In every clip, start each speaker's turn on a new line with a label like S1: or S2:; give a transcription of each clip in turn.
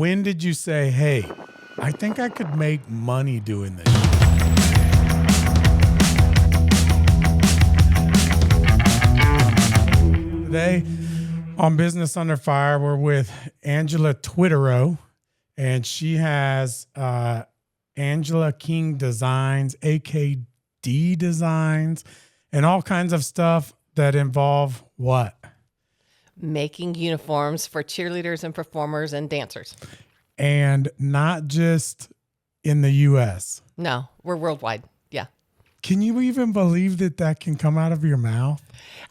S1: When did you say, hey, I think I could make money doing this? Today on Business Under Fire, we're with Angela Twitero, and she has Angela King Designs, AKD Designs, and all kinds of stuff that involve what?
S2: Making uniforms for cheerleaders and performers and dancers.
S1: And not just in the U.S.
S2: No, we're worldwide. Yeah.
S1: Can you even believe that that can come out of your mouth?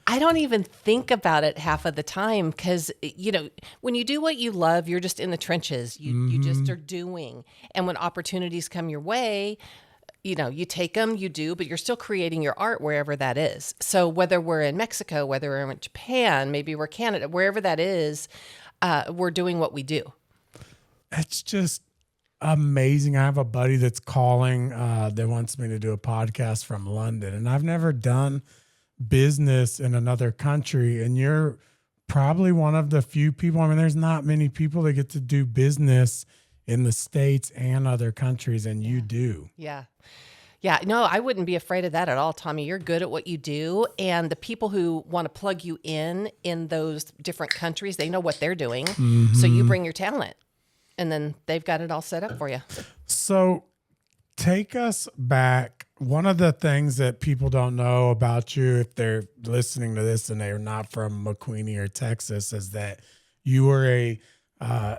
S2: I don't even think about it half of the time because, you know, when you do what you love, you're just in the trenches. You just are doing. And when opportunities come your way, you know, you take them, you do, but you're still creating your art wherever that is. So whether we're in Mexico, whether we're in Japan, maybe we're Canada, wherever that is, we're doing what we do.
S1: It's just amazing. I have a buddy that's calling that wants me to do a podcast from London, and I've never done business in another country, and you're probably one of the few people. I mean, there's not many people that get to do business in the States and other countries, and you do.
S2: Yeah. Yeah, no, I wouldn't be afraid of that at all, Tommy. You're good at what you do. And the people who want to plug you in those different countries, they know what they're doing. So you bring your talent, and then they've got it all set up for you.
S1: So take us back. One of the things that people don't know about you, if they're listening to this and they're not from McQueenie or Texas, is that you were a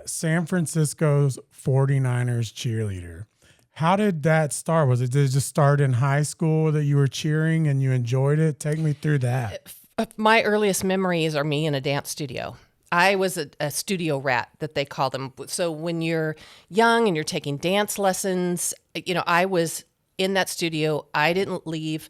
S1: San Francisco's 49ers cheerleader. How did that start? Did it just start in high school that you were cheering and you enjoyed it? Take me through that.
S2: My earliest memories are me in a dance studio. I was a studio rat, that they call them. So when you're young and you're taking dance lessons, you know, I was in that studio. I didn't leave.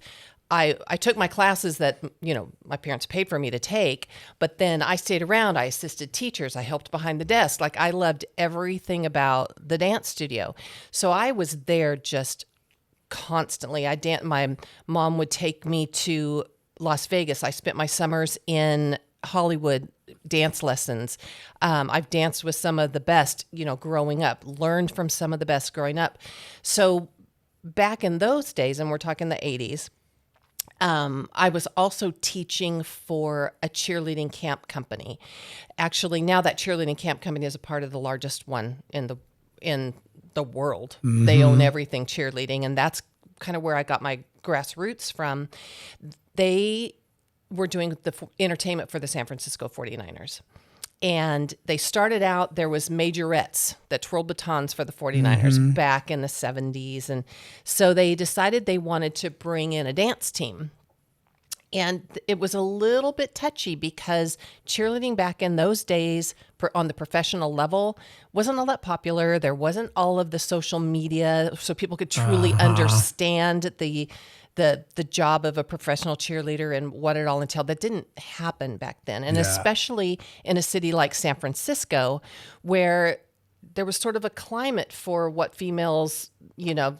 S2: I took my classes that, you know, my parents paid for me to take, but then I stayed around. I assisted teachers. I helped behind the desk. Like, I loved everything about the dance studio. So I was there just constantly. My mom would take me to Las Vegas. I spent my summers in Hollywood dance lessons. I've danced with some of the best, you know, growing up, learned from some of the best growing up. So back in those days, and we're talking the 80s, I was also teaching for a cheerleading camp company. Actually, now that cheerleading camp company is a part of the largest one in the world. They own everything cheerleading, and that's kind of where I got my grassroots from. They were doing the entertainment for the San Francisco 49ers. And they started out, there was majorettes that twirled batons for the 49ers back in the 70s. And so they decided they wanted to bring in a dance team. And it was a little bit touchy because cheerleading back in those days on the professional level wasn't all that popular. There wasn't all of the social media so people could truly understand the job of a professional cheerleader and what it all entailed. That didn't happen back then. And especially in a city like San Francisco, where there was sort of a climate for what females, you know,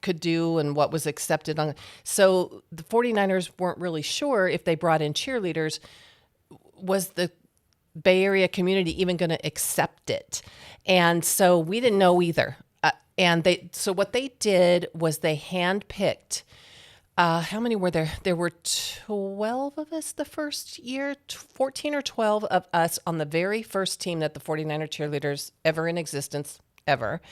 S2: could do and what was accepted on. So the 49ers weren't really sure if they brought in cheerleaders, was the Bay Area community even going to accept it? And so we didn't know either. So what they did was they handpicked. How many were there? There were 12 of us the first year, 14 or 12 of us on the very first team that the 49er cheerleaders ever in existence, ever.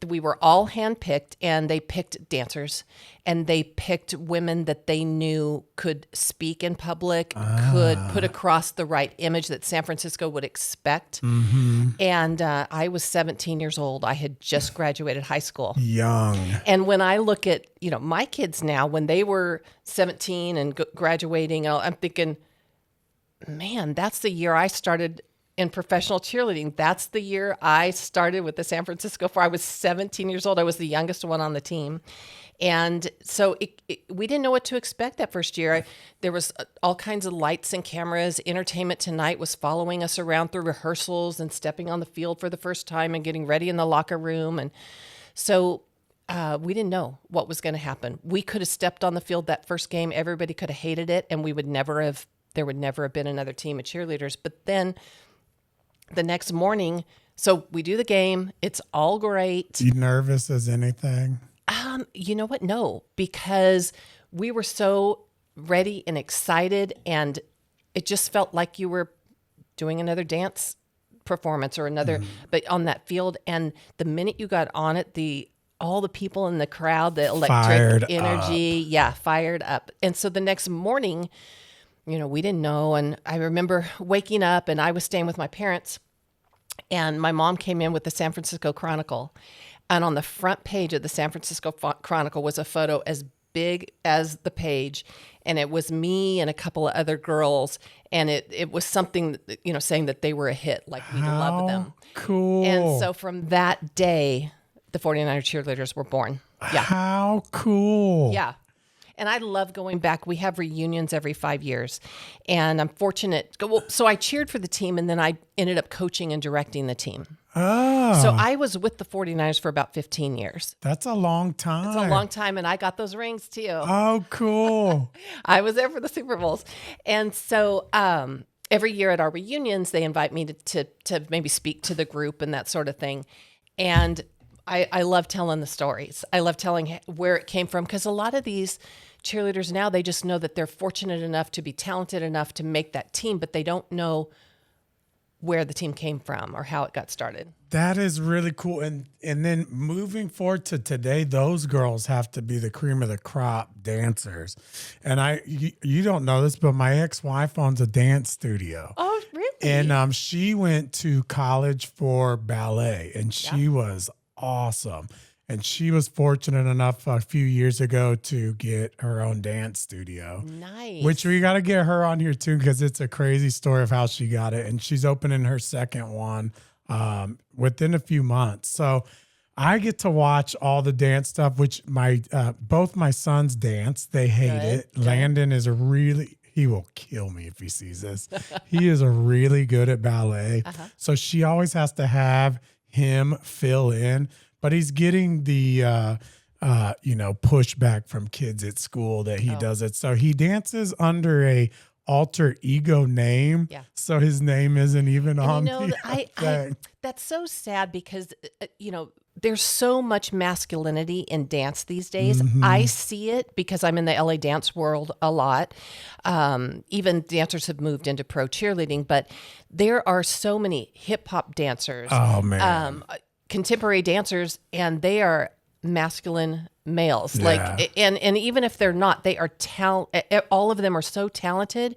S2: We were all handpicked, and they picked dancers, and they picked women that they knew could speak in public, could put across the right image that San Francisco would expect. And I was 17 years old. I had just graduated high school.
S1: Young.
S2: And when I look at, you know, my kids now, when they were 17 and graduating, I'm thinking, man, that's the year I started in professional cheerleading. That's the year I started with the San Francisco 4. I was 17 years old. I was the youngest one on the team. And so we didn't know what to expect that first year. There was all kinds of lights and cameras. Entertainment Tonight was following us around through rehearsals and stepping on the field for the first time and getting ready in the locker room. And so we didn't know what was going to happen. We could have stepped on the field that first game. Everybody could have hated it, and there would never have been another team of cheerleaders. But then the next morning, So we do the game. It's all great.
S1: You nervous as anything?
S2: You know what? No, because we were so ready and excited, and it just felt like you were doing another dance performance or another, but on that field. And the minute you got on it, all the people in the crowd, the electric
S1: Fired
S2: energy, fired up. And so the next morning, we didn't know. And I remember waking up, and I was staying with my parents, and my mom came in with the San Francisco Chronicle. And on the front page of the San Francisco Chronicle was a photo as big as the page. And it was me and a couple of other girls. And it was something, saying that they were a hit, like we loved them.
S1: Cool.
S2: And so from that day, the 49er cheerleaders were born. Yeah.
S1: How cool.
S2: Yeah. And I love going back. We have reunions every 5 years. And I'm fortunate. So I cheered for the team, and then I ended up coaching and directing the team.
S1: Oh.
S2: So I was with the 49ers for about 15 years.
S1: That's a long time.
S2: It's a long time, and I got those rings too.
S1: Oh, cool.
S2: I was there for the Super Bowls. And so every year at our reunions, they invite me to maybe speak to the group and that sort of thing. And I love telling the stories. I love telling where it came from, because a lot of these cheerleaders now, they just know that they're fortunate enough to be talented enough to make that team, but they don't know where the team came from or how it got started.
S1: That is really cool. And then moving forward to today, those girls have to be the cream of the crop dancers. And you don't know this, but my ex-wife owns a dance studio.
S2: Oh, really?
S1: And she went to college for ballet, and she was awesome. And she was fortunate enough a few years ago to get her own dance studio.
S2: Nice.
S1: Which we got to get her on here too, because it's a crazy story of how she got it. And she's opening her second one within a few months. So I get to watch all the dance stuff, which both my sons dance. They hate it.
S2: Good.
S1: Landon is he will kill me if he sees this. He is really good at ballet. So she always has to have him fill in. But he's getting the, pushback from kids at school that he does it. So he dances under a alter ego name. Yeah. So his name isn't even on the thing.
S2: That's so sad because, there's so much masculinity in dance these days. I see it because I'm in the LA dance world a lot. Even dancers have moved into pro cheerleading, but there are so many hip hop dancers.
S1: Oh, man.
S2: Contemporary dancers, and they are masculine males. Like, and even if they're not, they are all of them are so talented.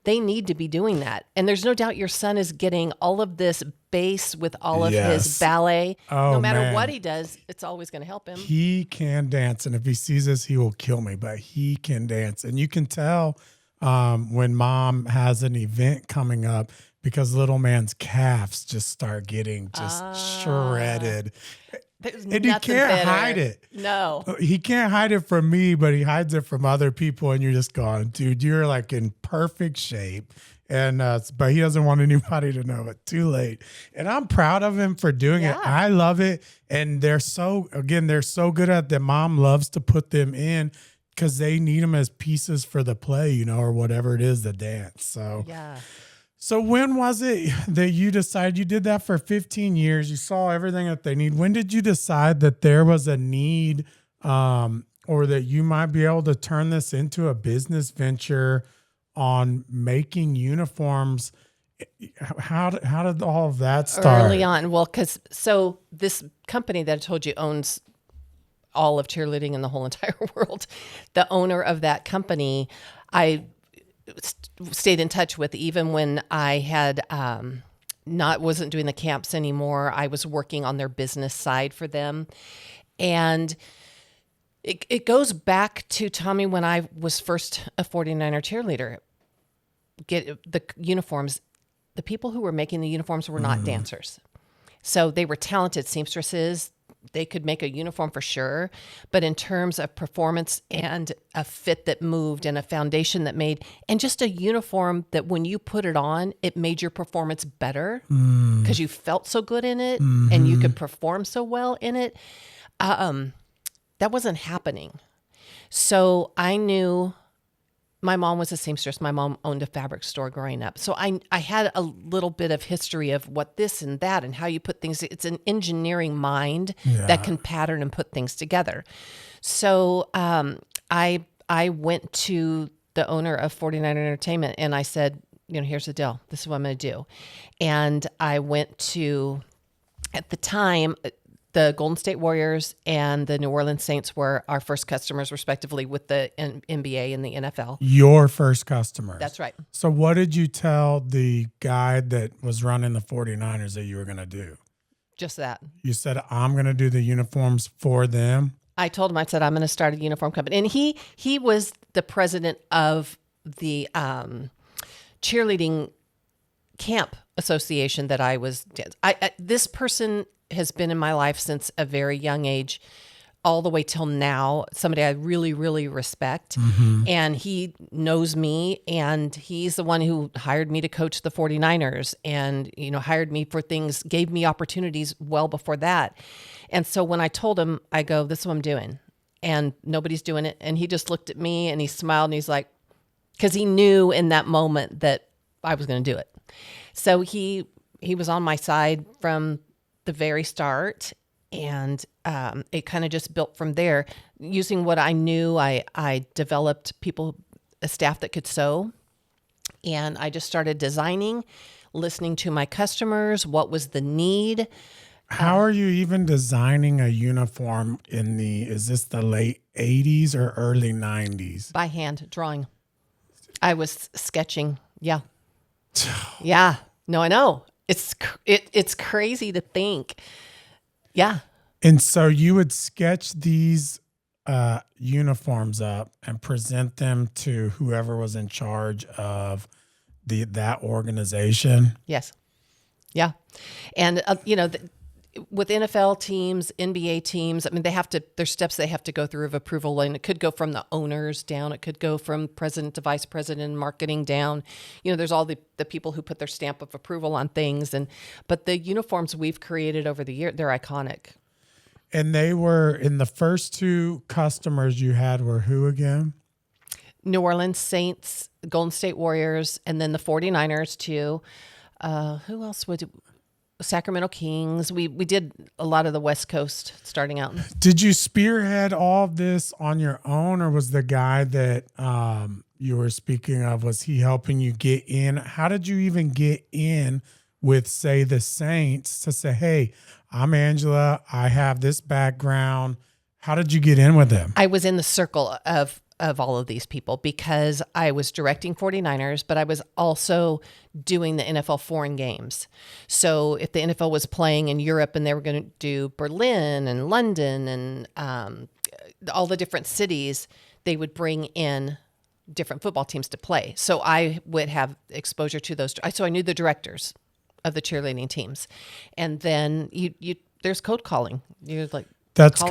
S2: They need to be doing that. And there's no doubt your son is getting all of this base with all of his ballet. No matter what he does, it's always going to help him.
S1: He can dance. And if he sees this, he will kill me, but he can dance. And you can tell when mom has an event coming up, because little man's calves just start getting just shredded. And he can't hide it.
S2: No.
S1: He can't hide it from me, but he hides it from other people. And you're just going, dude, you're like in perfect shape. And but he doesn't want anybody to know it. Too late. And I'm proud of him for doing it. I love it. And they're so good at that. Mom loves to put them in because they need them as pieces for the play, or whatever it is, the dance. So
S2: yeah.
S1: So when was it that you decided you did that for 15 years? You saw everything that they need. When did you decide that there was a need or that you might be able to turn this into a business venture on making uniforms? How did all of that start?
S2: Early on. Well, so this company that I told you owns all of cheerleading in the whole entire world, the owner of that company, I stayed in touch with even when I had wasn't doing the camps anymore. I was working on their business side for them. And it goes back to Tommy when I was first a 49er cheerleader. Get the uniforms. The people who were making the uniforms were not dancers. So they were talented seamstresses. They could make a uniform for sure. But in terms of performance and a fit that moved and a foundation that made, and just a uniform that when you put it on, it made your performance better because you felt so good in it and you could perform so well in it. That wasn't happening. So I knew my mom was a seamstress. My mom owned a fabric store growing up. So I had a little bit of history of what this and that and how you put things. It's an engineering mind that can pattern and put things together. So I went to the owner of 49 Entertainment and I said, here's the deal. This is what I'm going to do. And I went to, at the time, the Golden State Warriors and the New Orleans Saints were our first customers, respectively, with the NBA and the NFL.
S1: Your first customers.
S2: That's right.
S1: So what did you tell the guy that was running the 49ers that you were going to do?
S2: Just that.
S1: You said, I'm going to do the uniforms for them?
S2: I told him, I said, I'm going to start a uniform company. And he was the president of the cheerleading camp association that I was. This person has been in my life since a very young age, all the way till now. Somebody I really, really respect. Mm-hmm. And he knows me, and he's the one who hired me to coach the 49ers and, hired me for things, gave me opportunities well before that. And so when I told him, I go, this is what I'm doing, and nobody's doing it. And he just looked at me and he smiled and he's like, because he knew in that moment that I was going to do it. So he was on my side from the very start, and it kind of just built from there. Using what I knew, I developed a staff that could sew, and I just started designing, listening to my customers, what was the need.
S1: How are you even designing a uniform is this the late 80s or early 90s?
S2: By hand, drawing. I was sketching. Yeah. Yeah. No, I know. It's crazy to think. Yeah.
S1: And so you would sketch these uniforms up and present them to whoever was in charge of that organization?
S2: Yes. Yeah. And, with NFL teams, NBA teams, I mean, there's steps they have to go through of approval, and it could go from the owners down. It could go from president to vice president, marketing down. There's all the people who put their stamp of approval on things. But the uniforms we've created over the year, they're iconic.
S1: And they were, in the first two customers you had were who again?
S2: New Orleans Saints, Golden State Warriors, and then the 49ers too. Who else would... Sacramento Kings. We did a lot of the West Coast starting out.
S1: Did you spearhead all of this on your own, or was the guy that you were speaking of, was he helping you get in? How did you even get in with, say, the Saints to say, hey, I'm Angela, I have this background? How did you get in with them?
S2: I was in the circle of all of these people because I was directing 49ers, but I was also doing the NFL foreign games. So if the NFL was playing in Europe and they were going to do Berlin and London and all the different cities, they would bring in different football teams to play. So I would have exposure to those. So I knew the directors of the cheerleading teams. And then there's code calling. You're like,
S1: that's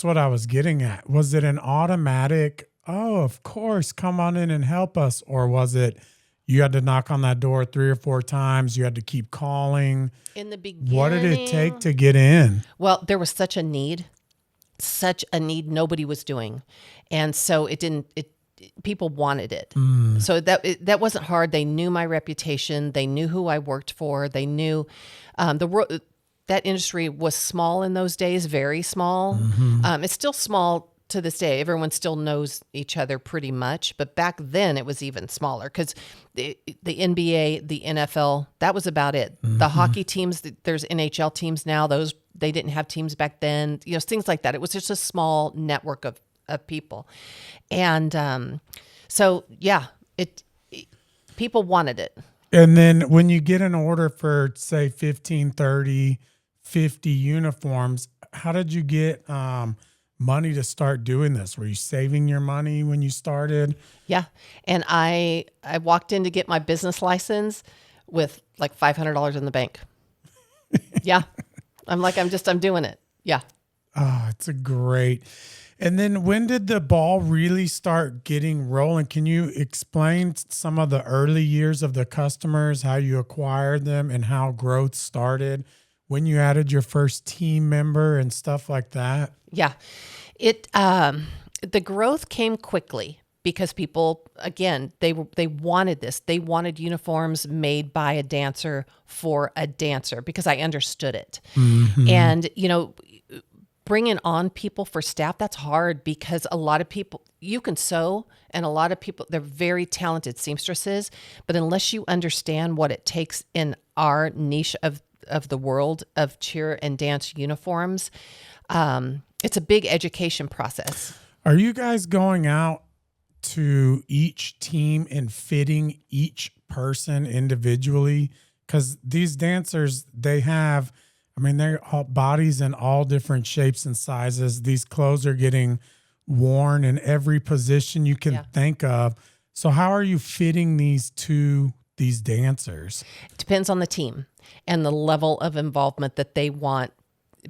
S1: what I was getting at. Was it an automatic, oh, of course, come on in and help us? Or was it you had to knock on that door 3 or 4 times, you had to keep calling?
S2: In the beginning.
S1: What did it take to get in?
S2: Well, there was such a need nobody was doing. And so people wanted it. So that wasn't hard. They knew my reputation. They knew who I worked for. They knew that industry was small in those days, very small. Mm-hmm. It's still small to this day. Everyone still knows each other pretty much. But back then it was even smaller because the NBA, the NFL, that was about it. Mm-hmm. The hockey teams, there's NHL teams now. They didn't have teams back then. Things like that. It was just a small network of people. And so, yeah, people wanted it.
S1: And then when you get an order for, say, 15, 30, 50 uniforms, how did you get money to start doing this? Were you saving your money when you started?
S2: Yeah. And I walked in to get my business license with like $500 in the bank. Yeah. I'm doing it. Yeah.
S1: Oh, it's a great. And then when did the ball really start getting rolling? Can you explain some of the early years of the customers, how you acquired them and how growth started, when you added your first team member and stuff like that?
S2: Yeah. The growth came quickly because people, again, they wanted this. They wanted uniforms made by a dancer for a dancer, because I understood it. And, bringing on people for staff, that's hard, because a lot of people, you can sew, and a lot of people, they're very talented seamstresses, but unless you understand what it takes in our niche of the world of cheer and dance uniforms, it's a big education process.
S1: Are you guys going out to each team and fitting each person individually? Because these dancers, they're all bodies in all different shapes and sizes. These clothes are getting worn in every position you can think of. So how are you fitting these dancers?
S2: It depends on the team and the level of involvement that they want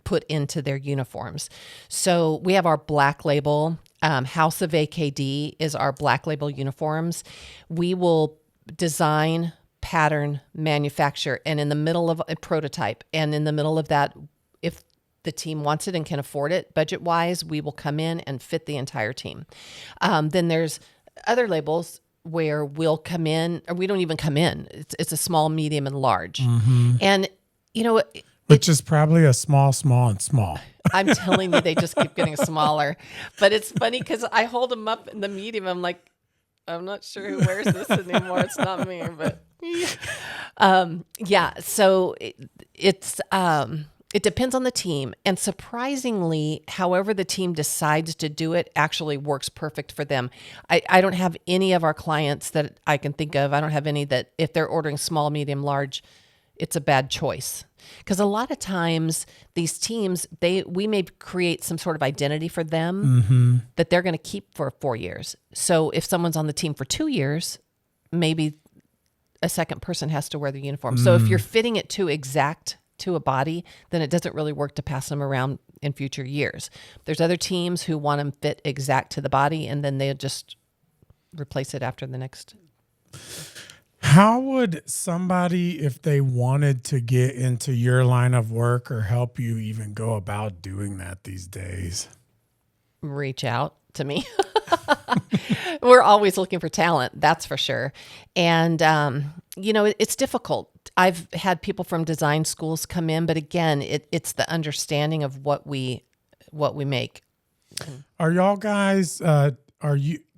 S2: put into their uniforms. So we have our black label. House of AKD is our black label uniforms. We will design, pattern, manufacture, and in the middle of a prototype, and in the middle of that, if the team wants it and can afford it budget-wise, we will come in and fit the entire team. Then there's other labels where we'll come in, or we don't even come in. It's a small, medium, and large. And,
S1: which is probably a small, and small.
S2: I'm telling you, they just keep getting smaller. But it's funny because I hold them up in the medium. I'm like, I'm not sure who wears this anymore. It's not me, but So it depends on the team, and surprisingly, however the team decides to do it actually works perfect for them. I don't have any of our clients that I can think of. I don't have any that if they're ordering small, medium, large, it's a bad choice. Because a lot of times these teams, we may create some sort of identity for them that they're going to keep for 4 years. So if someone's on the team for 2 years, maybe a second person has to wear the uniform. So if you're fitting it too exact to a body, then it doesn't really work to pass them around in future years. There's other teams who want them fit exact to the body, and then they'll just replace it after the next.
S1: How would somebody, if they wanted to get into your line of work or help you, even go about doing that these days?
S2: Reach out to me. We're always looking for talent, that's for sure. And, it's difficult. I've had people from design schools come in, but again, it's the understanding of what we make.
S1: Are y'all guys, do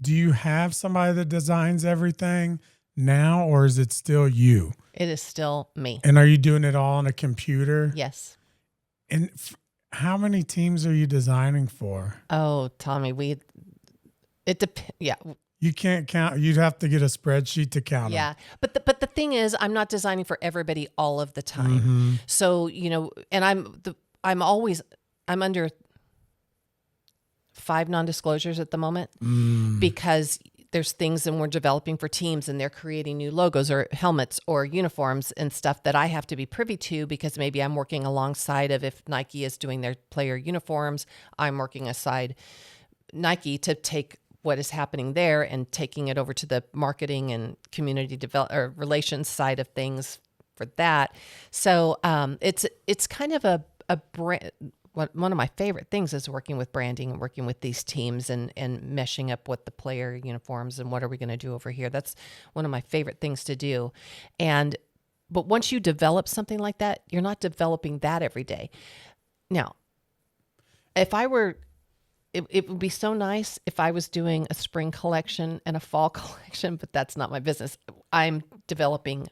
S1: you have somebody that designs everything now, or is it still you?
S2: It is still me.
S1: And are you doing it all on a computer?
S2: Yes.
S1: And how many teams are you designing for?
S2: Oh, Tommy, it depends. Yeah.
S1: You can't count. You'd have to get a spreadsheet to count them.
S2: Yeah. But the thing is, I'm not designing for everybody all of the time. So, and I'm under 5 non-disclosures at the moment because there's things and we're developing for teams and they're creating new logos or helmets or uniforms and stuff that I have to be privy to, because maybe I'm working alongside of, if Nike is doing their player uniforms, I'm working aside Nike to take what is happening there and taking it over to the marketing and community relations side of things for that. So it's kind of a brand. One of my favorite things is working with branding and working with these teams and meshing up with the player uniforms and what are we going to do over here. That's one of my favorite things to do. But once you develop something like that, you're not developing that every day. Now, it would be so nice if I was doing a spring collection and a fall collection, but that's not my business. I'm developing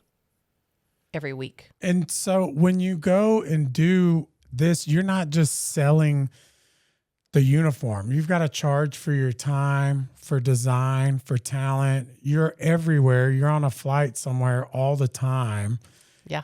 S2: every week.
S1: And so when you go and do this, you're not just selling the uniform. You've got to charge for your time, for design, for talent. You're everywhere. You're on a flight somewhere all the time.
S2: Yeah.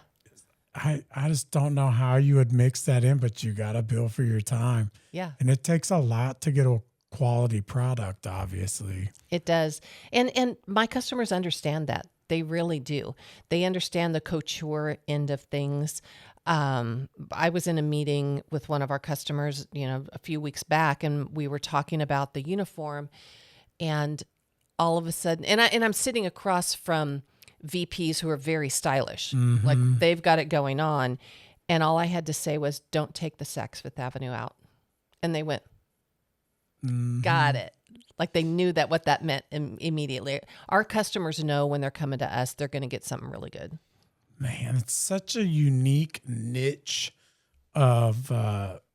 S1: I just don't know how you would mix that in, but you got to bill for your time.
S2: Yeah.
S1: And it takes a lot to get a quality product, obviously.
S2: It does. And my customers understand that. They really do. They understand the couture end of things. I was in a meeting with one of our customers, a few weeks back, and we were talking about the uniform, and all of a sudden, and I'm sitting across from VPs who are very stylish, like they've got it going on, and all I had to say was, "Don't take the Saks Fifth Avenue out," and they went, "Got it." Like they knew that what that meant immediately. Our customers know when they're coming to us, they're going to get something really good.
S1: Man, it's such a unique niche of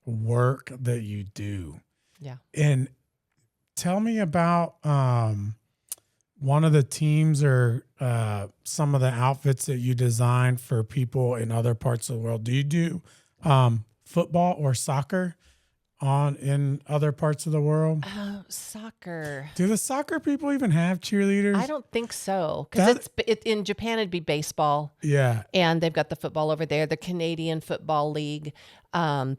S1: work that you do.
S2: Yeah.
S1: And tell me about one of the teams or some of the outfits that you designed for people in other parts of the world. Do you do football or soccer in other parts of the world?
S2: Soccer.
S1: Do the soccer people even have cheerleaders?
S2: I don't think so. Because in Japan, it'd be baseball.
S1: Yeah.
S2: And they've got the football over there, the Canadian Football League. And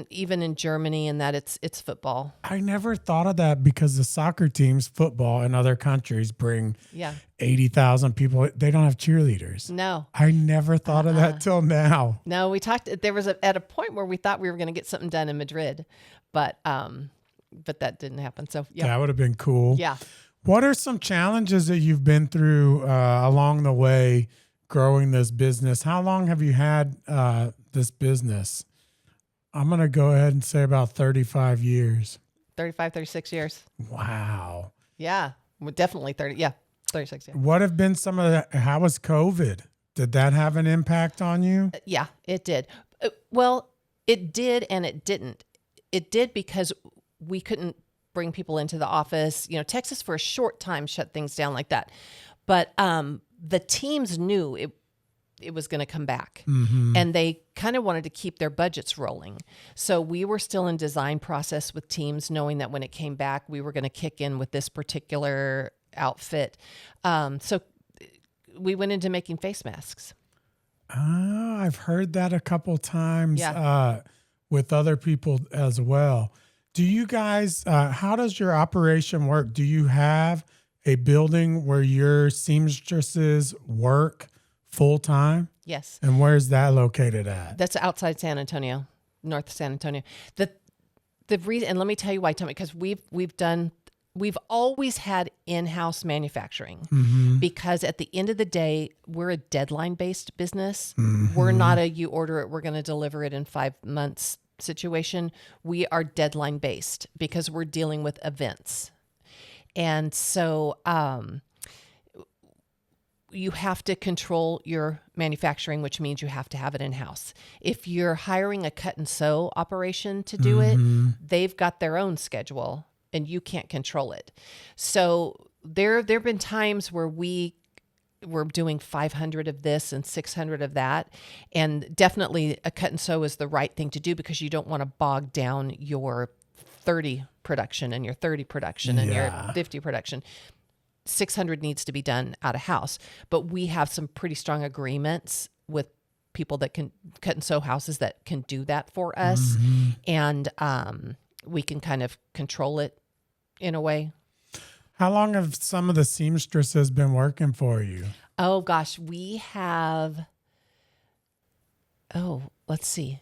S2: even in Germany, and that it's football.
S1: I never thought of that because the soccer teams, football in other countries bring 80,000 people. They don't have cheerleaders.
S2: No.
S1: I never thought of that till now.
S2: No, we talked. There was at a point where we thought we were going to get something done in Madrid, but that didn't happen. So yeah,
S1: that would have been cool.
S2: Yeah.
S1: What are some challenges that you've been through along the way growing this business? How long have you had this business? I'm going to go ahead and say about 35 years.
S2: 35, 36 years.
S1: Wow.
S2: Yeah, definitely 30. Yeah, 36 years.
S1: What have been some of the, how was COVID? Did that have an impact on you?
S2: Yeah, it did. Well, it did and it didn't. It did because we couldn't bring people into the office. You know, Texas for a short time shut things down like that. But the teams knew it was going to come back. Mm-hmm. And they kind of wanted to keep their budgets rolling. So we were still in design process with teams, knowing that when it came back, we were going to kick in with this particular outfit. So we went into making face masks.
S1: Oh, I've heard that a couple times
S2: Yeah.
S1: With other people as well. Do you guys, how does your operation work? Do you have a building where your seamstresses work full time?
S2: Yes.
S1: And where's that located at?
S2: That's outside San Antonio, north of San Antonio. The reason, and let me tell you why, Tommy, because we've always had in-house manufacturing, mm-hmm. because at the end of the day, we're a deadline-based business. Mm-hmm. We're not you order it, we're going to deliver it in 5 months situation. We are deadline-based because we're dealing with events. And so you have to control your manufacturing, which means you have to have it in-house. If you're hiring a cut and sew operation to do mm-hmm. it, they've got their own schedule and you can't control it. So there have been times where we're doing 500 of this and 600 of that. And definitely a cut and sew is the right thing to do because you don't want to bog down your 30 production and your 30 production and your 50 production. 600 needs to be done out of house, but we have some pretty strong agreements with people that can cut and sew houses that can do that for us. Mm-hmm. And we can kind of control it in a way.
S1: How long have some of the seamstresses been working for you?
S2: Oh gosh, we have, let's see,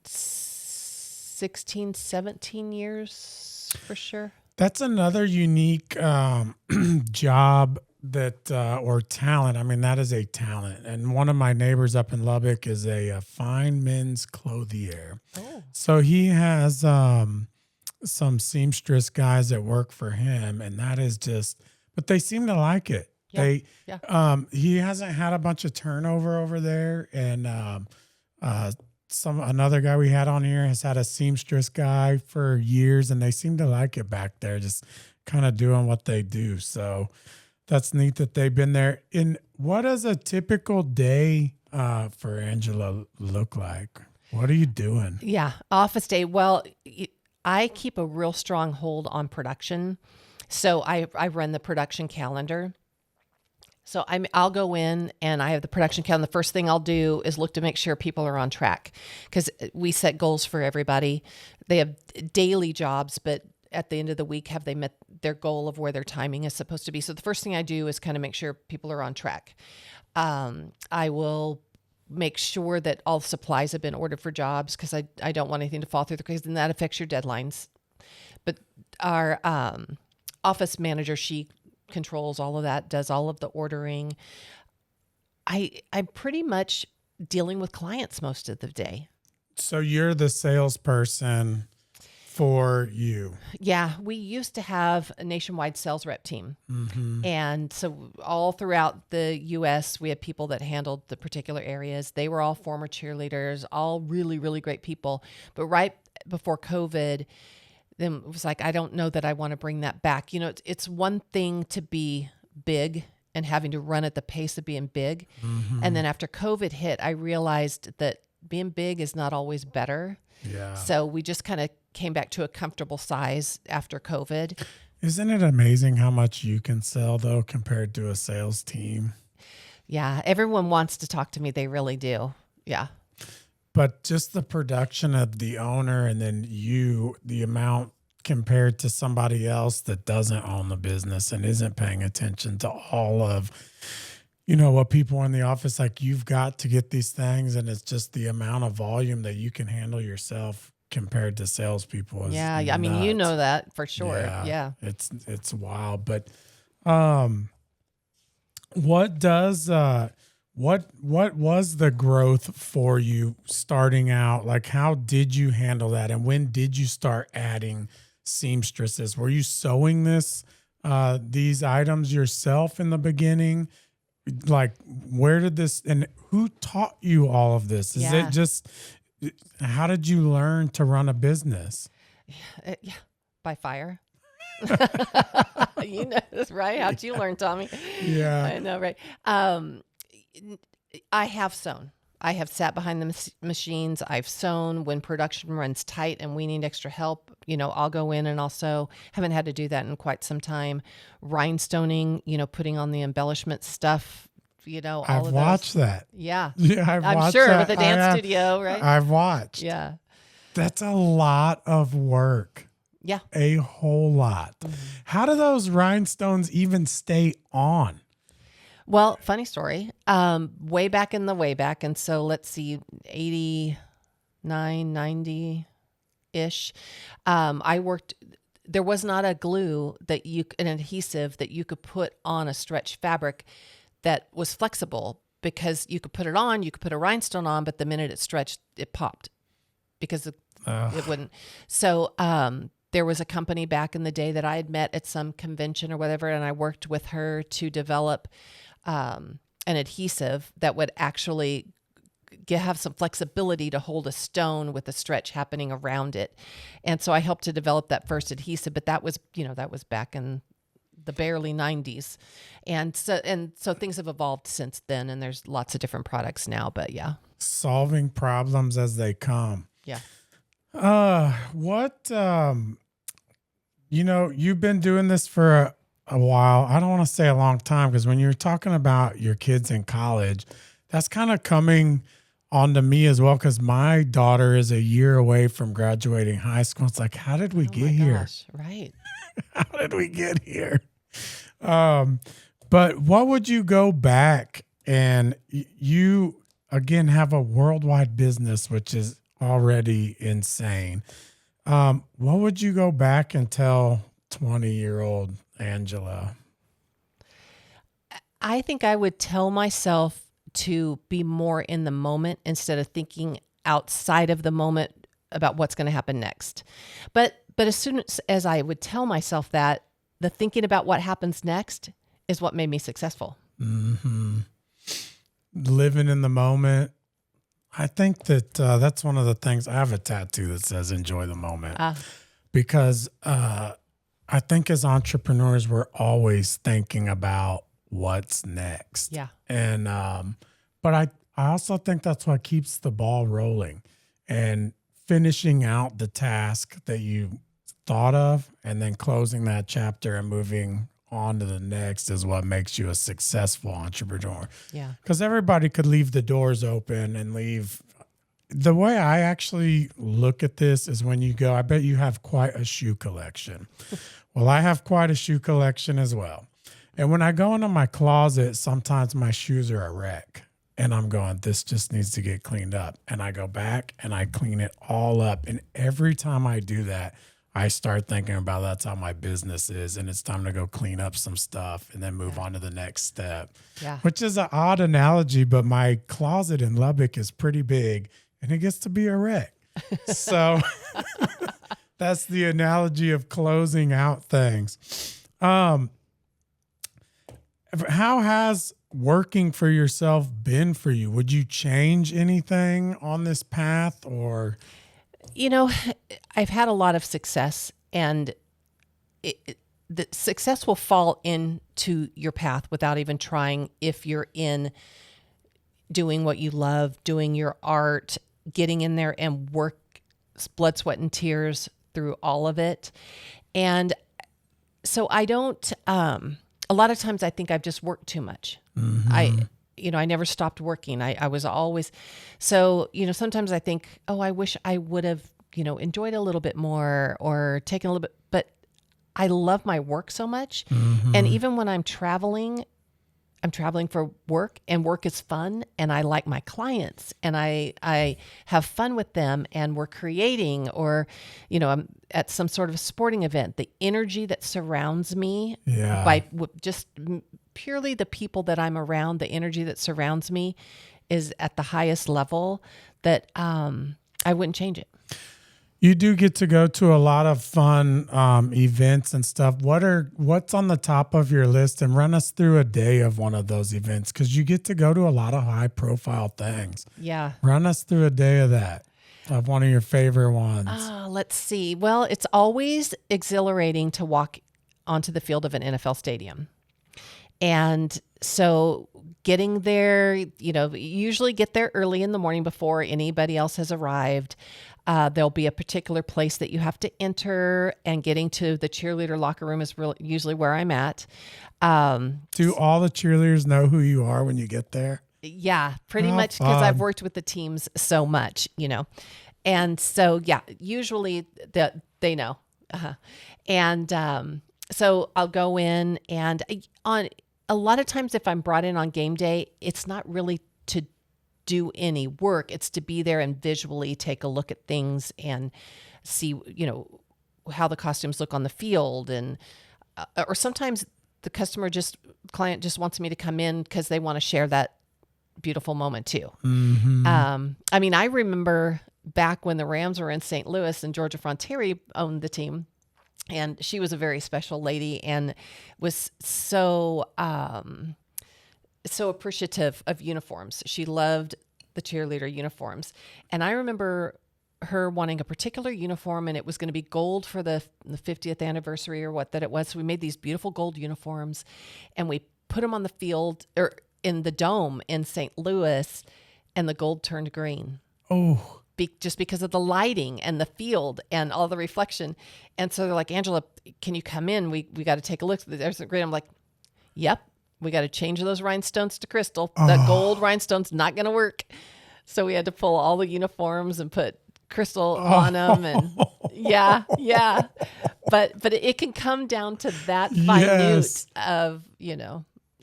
S2: 16, 17 years for sure.
S1: That's another unique job that, or talent. I mean, that is a talent. And one of my neighbors up in Lubbock is a fine men's clothier. Oh. So he has some seamstress guys that work for him, and that is just, but they seem to like it. Yeah. He hasn't had a bunch of turnover over there, and another guy we had on here has had a seamstress guy for years, and they seem to like it back there, just kind of doing what they do. So that's neat that they've been there. And what does a typical day for Angela look like? What are you doing?
S2: Yeah, office day. Well, I keep a real strong hold on production. So I run the production calendar. So I'll go in and I have the production calendar. The first thing I'll do is look to make sure people are on track because we set goals for everybody. They have daily jobs, but at the end of the week, have they met their goal of where their timing is supposed to be? So the first thing I do is kind of make sure people are on track. I will make sure that all supplies have been ordered for jobs because I don't want anything to fall through because then that affects your deadlines. But our office manager, she controls all of that, does all of the ordering. I'm pretty much dealing with clients most of the day.
S1: So you're the salesperson for you.
S2: Yeah, we used to have a nationwide sales rep team.
S1: Mm-hmm.
S2: And so all throughout the U.S., we had people that handled the particular areas. They were all former cheerleaders, all really, really great people. But right before COVID, then it was like, I don't know that I want to bring that back. You know, it's one thing to be big and having to run at the pace of being big.
S1: Mm-hmm.
S2: And then after COVID hit, I realized that being big is not always better.
S1: Yeah.
S2: So we just kind of came back to a comfortable size after COVID.
S1: Isn't it amazing how much you can sell, though, compared to a sales team?
S2: Yeah, everyone wants to talk to me. They really do. Yeah.
S1: But just the production of the owner and then you, the amount compared to somebody else that doesn't own the business and isn't paying attention to all of, what people in the office, like you've got to get these things. And it's just the amount of volume that you can handle yourself compared to salespeople. Is
S2: Yeah.
S1: nuts.
S2: I mean, you know that for sure. Yeah.
S1: It's wild. But what does what was the growth for you starting out? Like, how did you handle that? And when did you start adding seamstresses? Were you sewing these items yourself in the beginning? Like, where did this, and who taught you all of this? Is it just, how did you learn to run a business?
S2: Yeah. By fire. You know this, right? How'd you learn, Tommy?
S1: Yeah.
S2: I know, right? I have sewn. I have sat behind the machines. I've sewn when production runs tight and we need extra help. I'll go in and I'll sew. Haven't had to do that in quite some time. Rhinestoning, putting on the embellishment stuff, all
S1: I've
S2: of
S1: watched
S2: those.
S1: that.
S2: Yeah.
S1: Yeah,
S2: I'm sure with the dance studio, right?
S1: I've watched.
S2: Yeah.
S1: That's a lot of work.
S2: Yeah.
S1: A whole lot. Mm-hmm. How do those rhinestones even stay on?
S2: Well, funny story. Way back. And so let's see, 89, 90-ish. There was not a glue an adhesive that you could put on a stretch fabric that was flexible, because you could put it on, you could put a rhinestone on, but the minute it stretched, it popped because it wouldn't. So, there was a company back in the day that I had met at some convention or whatever, and I worked with her to develop an adhesive that would actually have some flexibility to hold a stone with a stretch happening around it. And so I helped to develop that first adhesive, but that was back in the barely 90s. And so things have evolved since then, and there's lots of different products now, but yeah.
S1: Solving problems as they come.
S2: Yeah.
S1: You've been doing this for a while. I don't want to say a long time, because when you're talking about your kids in college, that's kind of coming onto me as well, because my daughter is a year away from graduating high school. It's like, how did we get here?
S2: Gosh, right.
S1: How did we get here? But what would you go back, and you again have a worldwide business, which is already insane. What would you go back and tell 20-year-old Angela?
S2: I think I would tell myself to be more in the moment instead of thinking outside of the moment about what's going to happen next. But as soon as I would tell myself that, the thinking about what happens next is what made me successful.
S1: Mm-hmm. Living in the moment. I think that that's one of the things. I have a tattoo that says "enjoy the moment," because I think as entrepreneurs, we're always thinking about what's next.
S2: Yeah.
S1: And but I also think that's what keeps the ball rolling, and finishing out the task that you thought of, and then closing that chapter and moving on to the next is what makes you a successful entrepreneur.
S2: Yeah.
S1: Because everybody could leave the doors open and leave. The way I actually look at this is when you go, I bet you have quite a shoe collection. Well, I have quite a shoe collection as well. And when I go into my closet, sometimes my shoes are a wreck. And I'm going, this just needs to get cleaned up. And I go back and I clean it all up. And every time I do that, I start thinking about that's how my business is, and it's time to go clean up some stuff and then move on to the next step.
S2: Yeah.
S1: Which is an odd analogy, but my closet in Lubbock is pretty big, and it gets to be a wreck. So That's the analogy of closing out things. How has working for yourself been for you? Would you change anything on this path or?
S2: I've had a lot of success, and the success will fall into your path without even trying if you're in doing what you love, doing your art, getting in there and work blood, sweat, and tears through all of it. And so I don't, a lot of times I think I've just worked too much. I never stopped working. I was always, so, sometimes I think, oh, I wish I would have, enjoyed a little bit more or taken a little bit, but I love my work so much. And even when I'm traveling for work, and work is fun, and I like my clients, and I have fun with them, and we're creating, or, I'm at some sort of a sporting event, the energy that surrounds me by just purely the people that I'm around, the energy that surrounds me is at the highest level that I wouldn't change it.
S1: You do get to go to a lot of fun events and stuff. What's on the top of your list, and run us through a day of one of those events, because you get to go to a lot of high profile things.
S2: Yeah.
S1: Run us through a day of that, of one of your favorite ones.
S2: Let's see. Well, it's always exhilarating to walk onto the field of an NFL stadium. And so getting there, usually get there early in the morning before anybody else has arrived. There'll be a particular place that you have to enter, and getting to the cheerleader locker room is usually where I'm at.
S1: Do all the cheerleaders know who you are when you get there?
S2: Yeah, pretty much, because I've worked with the teams so much, And so, yeah, usually they know. And so I'll go in, and on a lot of times if I'm brought in on game day, it's not really to do any work. It's to be there and visually take a look at things and see, how the costumes look on the field. And, or sometimes the client just wants me to come in because they want to share that beautiful moment too. I remember back when the Rams were in St. Louis and Georgia Frontieri owned the team, and she was a very special lady and was so appreciative of uniforms. She loved the cheerleader uniforms. And I remember her wanting a particular uniform, and it was going to be gold for the 50th anniversary or what that it was. So we made these beautiful gold uniforms, and we put them on the field or in the dome in St. Louis, and the gold turned green.
S1: Oh,
S2: just because of the lighting and the field and all the reflection. And so they're like, Angela, can you come in? We got to take a look. There's a green. I'm like, yep. We got to change those rhinestones to crystal. The gold rhinestone's not going to work. So we had to pull all the uniforms and put crystal on them. And yeah. But it can come down to that minute of,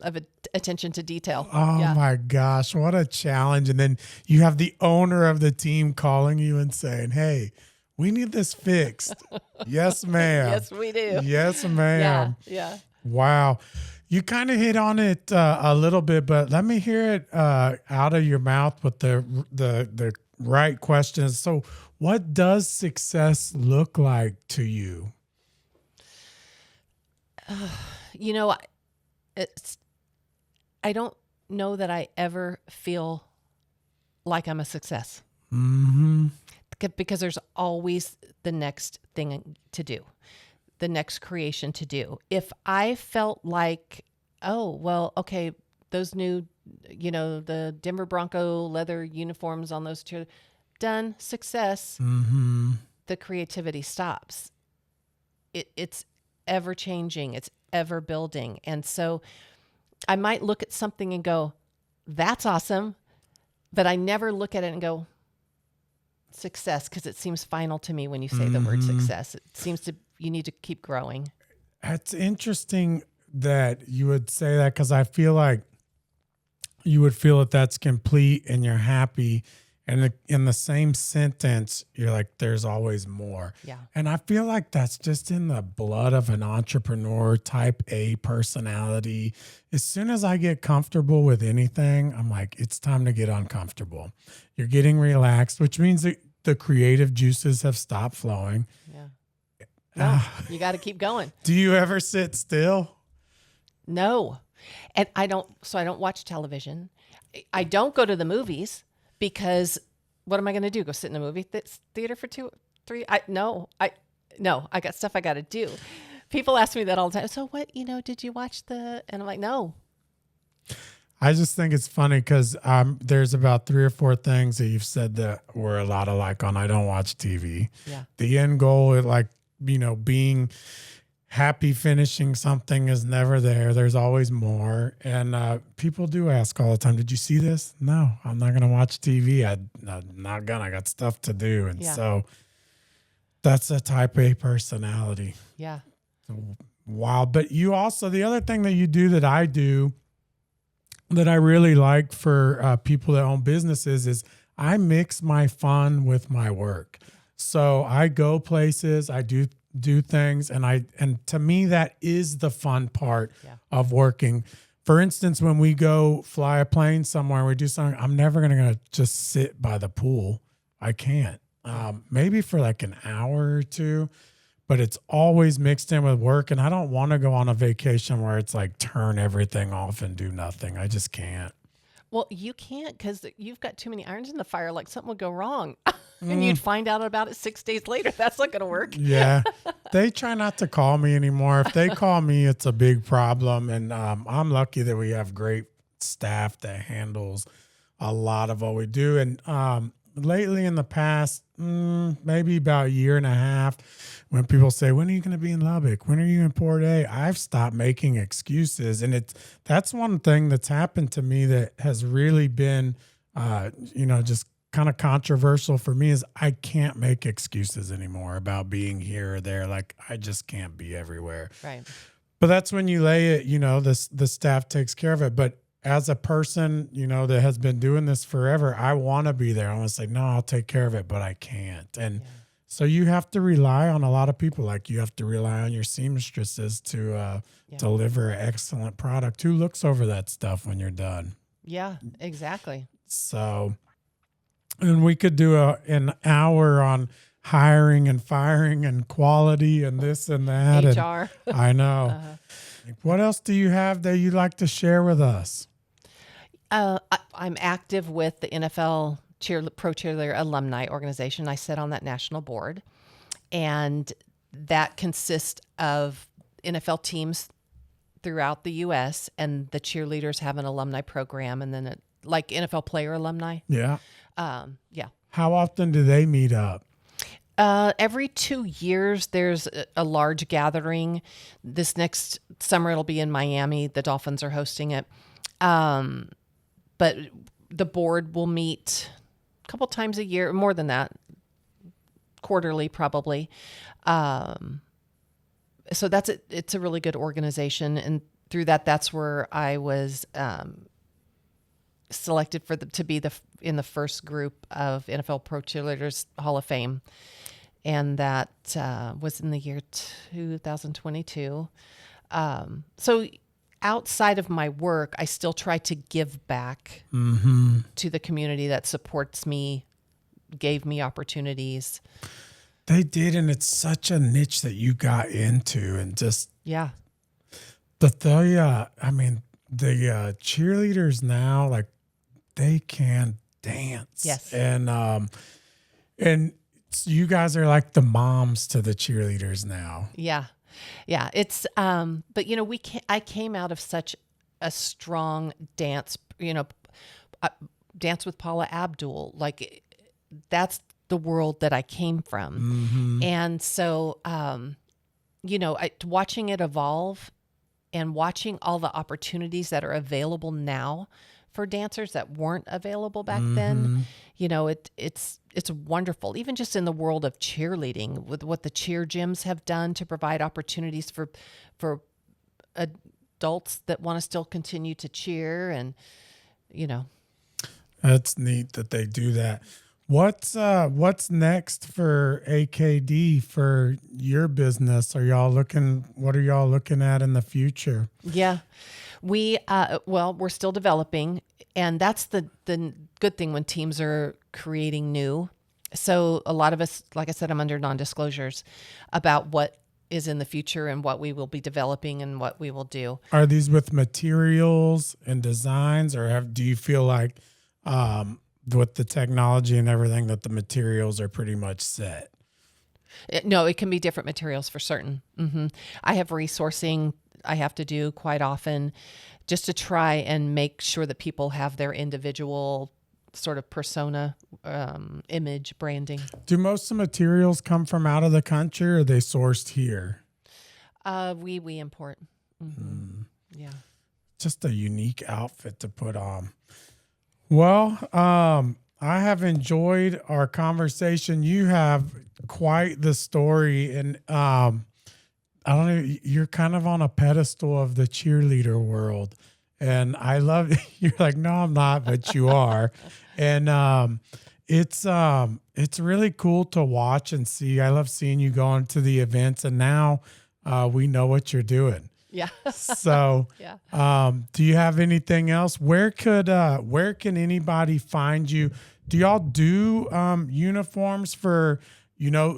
S2: of attention to detail.
S1: Oh my gosh, what a challenge. And then you have the owner of the team calling you and saying, hey, we need this fixed. Yes, ma'am.
S2: Yes, we do.
S1: Yes, ma'am.
S2: Yeah.
S1: Wow. You kind of hit on it a little bit, but let me hear it out of your mouth with the right questions. So what does success look like to you?
S2: I don't know that I ever feel like I'm a success. Because there's always the next thing to do, the next creation to do. If I felt like, oh, well, okay, those new, the Denver Bronco leather uniforms on those two, done, success, the creativity stops. It's ever changing. It's ever building. And so I might look at something and go, that's awesome. But I never look at it and go, success, because it seems final to me when you say the word success. It seems you need to keep growing.
S1: It's interesting that you would say that, because I feel like you would feel that that's complete and you're happy. And in the same sentence, you're like, there's always more.
S2: Yeah.
S1: And I feel like that's just in the blood of an entrepreneur, type A personality. As soon as I get comfortable with anything, I'm like, it's time to get uncomfortable. You're getting relaxed, which means that the creative juices have stopped flowing.
S2: Yeah. No, you got to keep going.
S1: Do you ever sit still?
S2: No. And I don't watch television. I don't go to the movies because what am I going to do? Go sit in a movie theater for 2, 3? I got stuff I got to do. People ask me that all the time. So what, did you watch and I'm like, no.
S1: I just think it's funny because there's about 3 or 4 things that you've said that we're a lot alike on. I don't watch TV.
S2: Yeah.
S1: The end goal is being happy finishing something is never there. There's always more. And people do ask all the time, did you see this? No, I'm not going to watch TV. I'm not going to. I got stuff to do. And so that's a type A personality.
S2: Yeah.
S1: Wow. But you also, the other thing that you do that I do that I really like for people that own businesses is I mix my fun with my work. So I go places, I do things, and to me that is the fun part of working. For instance, when we go fly a plane somewhere, we do something, I'm never gonna just sit by the pool. I can't. Maybe for like an hour or 2, but it's always mixed in with work. And I don't want to go on a vacation where it's like turn everything off and do nothing. I just can't.
S2: Well, you can't because you've got too many irons in the fire. Like something would go wrong and you'd find out about it 6 days later. That's not going to work.
S1: Yeah. They try not to call me anymore. If they call me, it's a big problem. And I'm lucky that we have great staff that handles a lot of what we do. And lately in the past, maybe about a year and a half, when people say, when are you going to be in Lubbock? When are you in Port A? I've stopped making excuses. And that's one thing that's happened to me that has really been, just kind of controversial for me is I can't make excuses anymore about being here or there. Like I just can't be everywhere.
S2: Right.
S1: But that's when you lay it, the staff takes care of it. But as a person, that has been doing this forever, I want to be there. I want to say, no, I'll take care of it, but I can't. And so you have to rely on a lot of people. Like you have to rely on your seamstresses to deliver an excellent product. Who looks over that stuff when you're done?
S2: Yeah, exactly.
S1: So, and we could do an hour on hiring and firing and quality and this and that.
S2: HR.
S1: And I know. What else do you have that you'd like to share with us?
S2: I'm active with the NFL Pro Cheerleader Alumni Organization. I sit on that national board, and that consists of NFL teams throughout the U.S., and the cheerleaders have an alumni program, and then like NFL player alumni.
S1: Yeah.
S2: Yeah.
S1: How often do they meet up?
S2: Every 2 years, there's a large gathering. This next summer, it'll be in Miami. The Dolphins are hosting it. But the board will meet a couple times a year, more than that, quarterly probably. So it's a really good organization. And through that's where I was selected to be in the first group of NFL Pro Cheerleaders Hall of Fame. And that was in the year 2022. So outside of my work, I still try to give back to the community that supports me, gave me opportunities.
S1: They did, and it's such a niche that you got into, and just the cheerleaders now, like they can dance.
S2: Yes,
S1: and you guys are like the moms to the cheerleaders now.
S2: Yeah. Yeah. It's, but I came out of such a strong dance, Dance with Paula Abdul. Like that's the world that I came from. And so, watching it evolve and watching all the opportunities that are available now for dancers that weren't available back then, it's wonderful. Even just in the world of cheerleading, with what the cheer gyms have done to provide opportunities for adults that want to still continue to cheer, and
S1: that's neat that they do that. What's next for AKD for your business? What are y'all looking at in the future?
S2: Yeah. We're still developing, and that's the good thing when teams are creating new. So a lot of us, like I said, I'm under non-disclosures about what is in the future and what we will be developing and what we will do.
S1: Are these with materials and designs, or do you feel like with the technology and everything that the materials are pretty much set?
S2: No, it can be different materials for certain. I have resourcing I have to do quite often just to try and make sure that people have their individual sort of persona, image, branding.
S1: Do most of the materials come from out of the country, or are they sourced here?
S2: We import. Yeah.
S1: Just a unique outfit to put on. Well, I have enjoyed our conversation. You have quite the story, and I don't know, you're kind of on a pedestal of the cheerleader world. And I love you're like, no, I'm not, but you are. And it's really cool to watch and see. I love seeing you going to the events, and now we know what you're doing.
S2: Yeah.
S1: So,
S2: yeah.
S1: Do you have anything else? Where can anybody find you? Do y'all do uniforms for,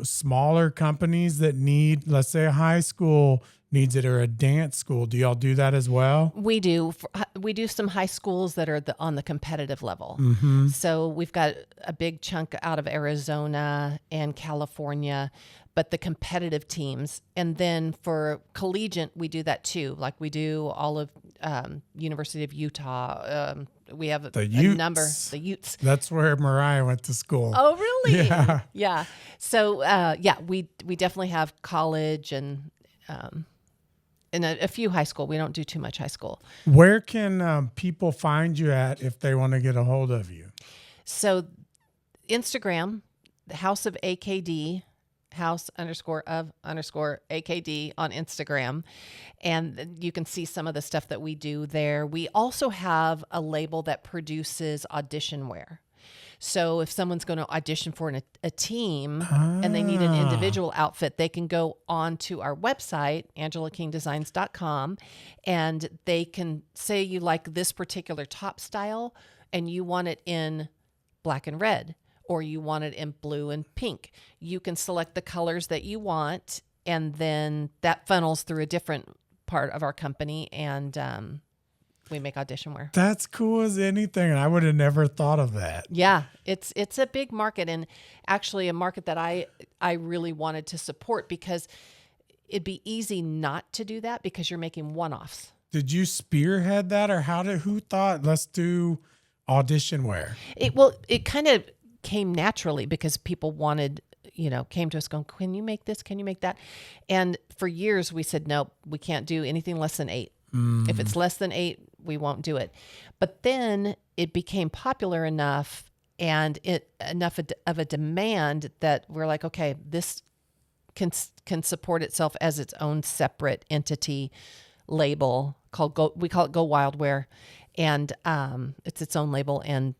S1: smaller companies that need, let's say a high school needs it, or a dance school? Do y'all do that as well?
S2: We do. We do some high schools that are on the competitive level. So we've got a big chunk out of Arizona and California, but the competitive teams. And then for collegiate, we do that too. Like we do all of University of Utah. We have a number, the Utes.
S1: That's where Mariah went to school.
S2: Oh, really?
S1: Yeah.
S2: Yeah. So, we definitely have college and a few high school. We don't do too much high school.
S1: Where can people find you at if they want to get a hold of you?
S2: So Instagram, the House of AKD, House_of_AKD on Instagram. And you can see some of the stuff that we do there. We also have a label that produces audition wear. So if someone's going to audition for a team and they need an individual outfit, they can go on to our website, angelakingdesigns.com, and they can say you like this particular top style and you want it in black and red, or you want it in blue and pink. You can select the colors that you want, and then that funnels through a different part of our company, and we make audition wear.
S1: That's cool as anything, and I would have never thought of that.
S2: Yeah, it's a big market, and actually a market that I really wanted to support, because it'd be easy not to do that because you're making one-offs.
S1: Did you spearhead that, or who thought, let's do audition wear?
S2: It kind of came naturally because people wanted, came to us going, can you make this? Can you make that? And for years we said, nope, we can't do anything less than 8. If it's less than 8, we won't do it. But then it became popular enough and enough of a demand that we're like, okay, this can support itself as its own separate entity label called we call it Go Wild Wear. And it's its own label, and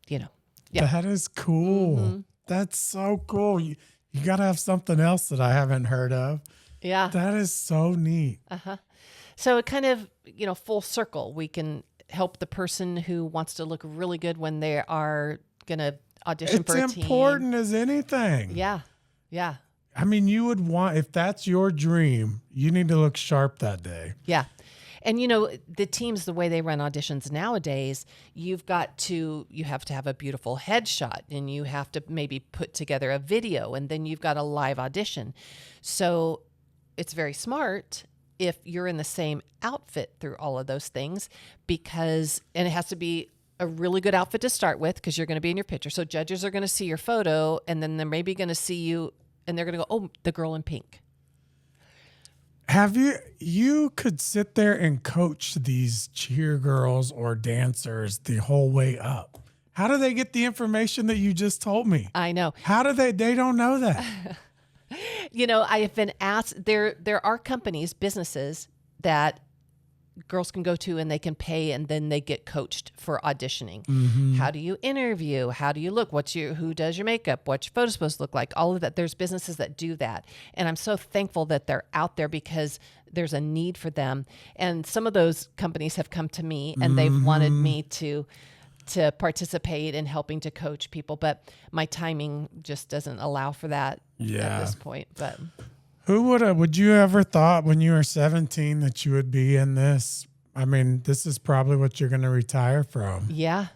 S2: yeah.
S1: That is cool. That's so cool. You got to have something else that I haven't heard of.
S2: Yeah.
S1: That is so neat.
S2: So it kind of, full circle. We can help the person who wants to look really good when they are going to audition for a team.
S1: It's important as anything.
S2: Yeah. Yeah.
S1: I mean, you would want, if that's your dream, you need to look sharp that day.
S2: Yeah. And, the teams, the way they run auditions nowadays, you have to have a beautiful headshot, and you have to maybe put together a video, and then you've got a live audition. So it's very smart if you're in the same outfit through all of those things, and it has to be a really good outfit to start with, because you're going to be in your picture. So judges are going to see your photo, and then they're maybe going to see you, and they're going to go, oh, the girl in pink.
S1: Have you could sit there and coach these cheer girls or dancers the whole way up. How do they get the information that you just told me?
S2: I know.
S1: How do they don't know that?
S2: I have been asked, there are companies, businesses that girls can go to and they can pay, and then they get coached for auditioning. How do you interview? How do you look? Who does your makeup? What's your photo supposed to look like? All of that. There's businesses that do that. And I'm so thankful that they're out there, because there's a need for them. And some of those companies have come to me, and they've wanted me to participate in helping to coach people, but my timing just doesn't allow for that at this point. But
S1: Would you ever thought when you were 17 that you would be in this? I mean, this is probably what you're going to retire from.
S2: Yeah.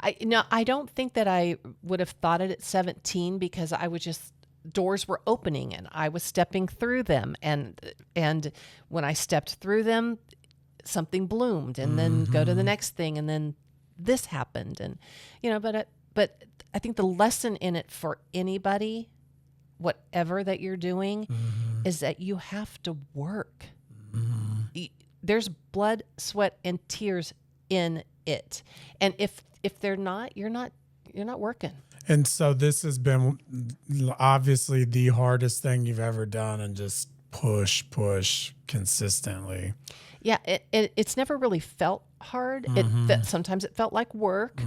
S2: I don't think that I would have thought it at 17 because I was just, doors were opening and I was stepping through them. And when I stepped through them, something bloomed, and then go to the next thing. And then this happened. And, but I think the lesson in it for anybody, whatever that you're doing, is that you have to work. There's blood, sweat, and tears in it. And if they're not, you're not working.
S1: And so this has been obviously the hardest thing you've ever done, and just push consistently.
S2: Yeah, it's never really felt hard. Sometimes it felt like work,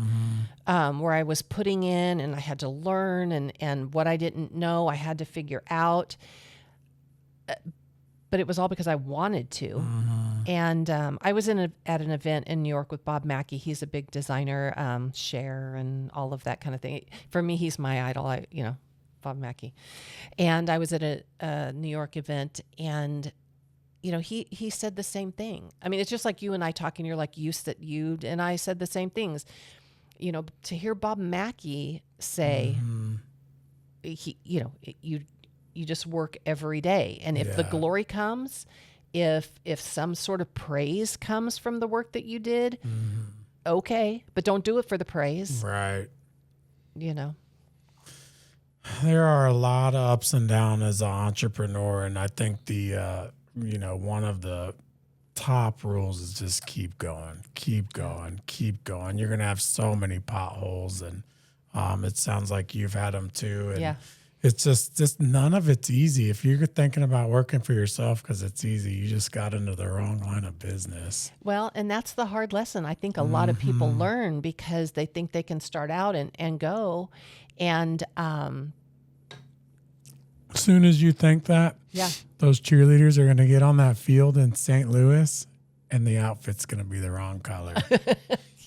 S2: where I was putting in and I had to learn, and what I didn't know I had to figure out. But it was all because I wanted to. And I was at an event in New York with Bob Mackie. He's a big designer, Cher and all of that kind of thing. For me, he's my idol. Bob Mackie. And I was at a New York event, and he said the same thing. I mean, it's just like you and I talking. You're like, you and I said the same things. To hear Bob Mackie say, you just work every day. And if the glory comes, if some sort of praise comes from the work that you did, okay, but don't do it for the praise.
S1: Right.
S2: There
S1: are a lot of ups and downs as an entrepreneur. And I think one of the top rules is just keep going. You're going to have so many potholes, and it sounds like you've had them too. And it's just none of it's easy. If you're thinking about working for yourself because it's easy, you just got into the wrong line of business.
S2: Well, and that's the hard lesson I think a lot of people learn, because they think they can start out and go. And
S1: as soon as you think that, those cheerleaders are going to get on that field in St. Louis, and the outfit's going to be the wrong color.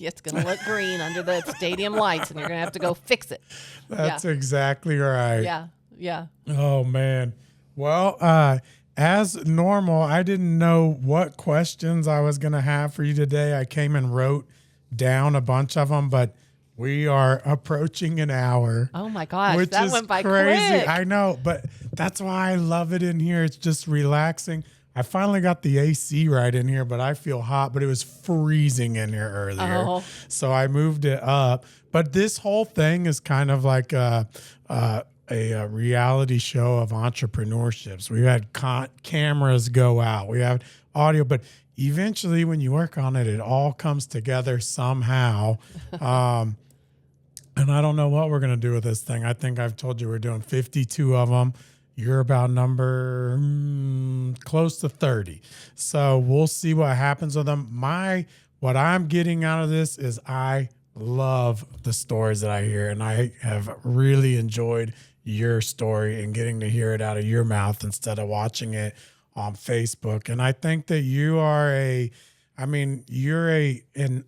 S2: It's going to look green under the stadium lights, and you're going to have to go fix it.
S1: That's exactly right.
S2: Yeah.
S1: Oh, man. Well, as normal, I didn't know what questions I was going to have for you today. I came and wrote down a bunch of them, but we are approaching an hour.
S2: Oh, my gosh.
S1: Which
S2: that
S1: is
S2: went by
S1: crazy.
S2: quick.
S1: I know, but that's why I love it in here. It's just relaxing. I finally got the AC right in here, but I feel hot, but it was freezing in here earlier. So I moved it up. But this whole thing is kind of like a reality show of entrepreneurships. We've had cameras go out. We have audio, but eventually when you work on it, it all comes together somehow. And I don't know what we're going to do with this thing. I think I've told you we're doing 52 of them. You're about number close to 30. So we'll see what happens with them. What I'm getting out of this is I love the stories that I hear, and I have really enjoyed your story and getting to hear it out of your mouth instead of watching it on Facebook. And I think that you're an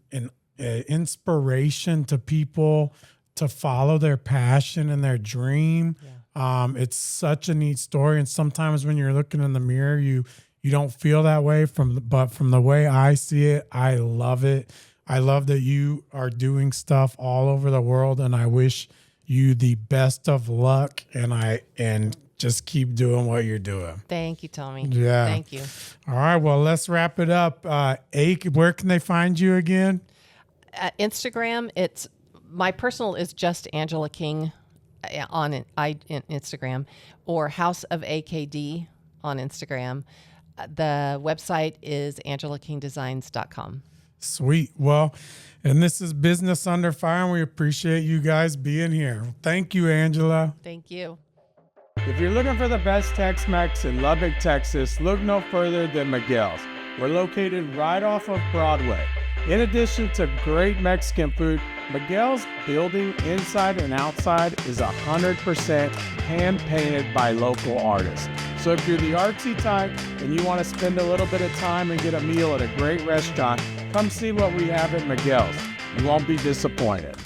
S1: inspiration to people to follow their passion and their dream. It's such a neat story. And sometimes when you're looking in the mirror, you don't feel that way but from the way I see it, I love it. I love that you are doing stuff all over the world, and I wish you the best of luck, and just keep doing what you're doing.
S2: Thank you, Tommy.
S1: Yeah.
S2: Thank you.
S1: All right. Well, let's wrap it up. Where can they find you again?
S2: Instagram. My personal is just Angela King on Instagram, or House of AKD on Instagram. The website is angelakingdesigns.com.
S1: Sweet. Well, and this is Business Under Fire, and we appreciate you guys being here. Thank you, Angela.
S2: Thank you.
S1: If you're looking for the best Tex-Mex in Lubbock, Texas, look no further than Miguel's. We're located right off of Broadway. In addition to great Mexican food, Miguel's building inside and outside is 100% hand-painted by local artists. So if you're the artsy type and you want to spend a little bit of time and get a meal at a great restaurant, come see what we have at Miguel's. You won't be disappointed.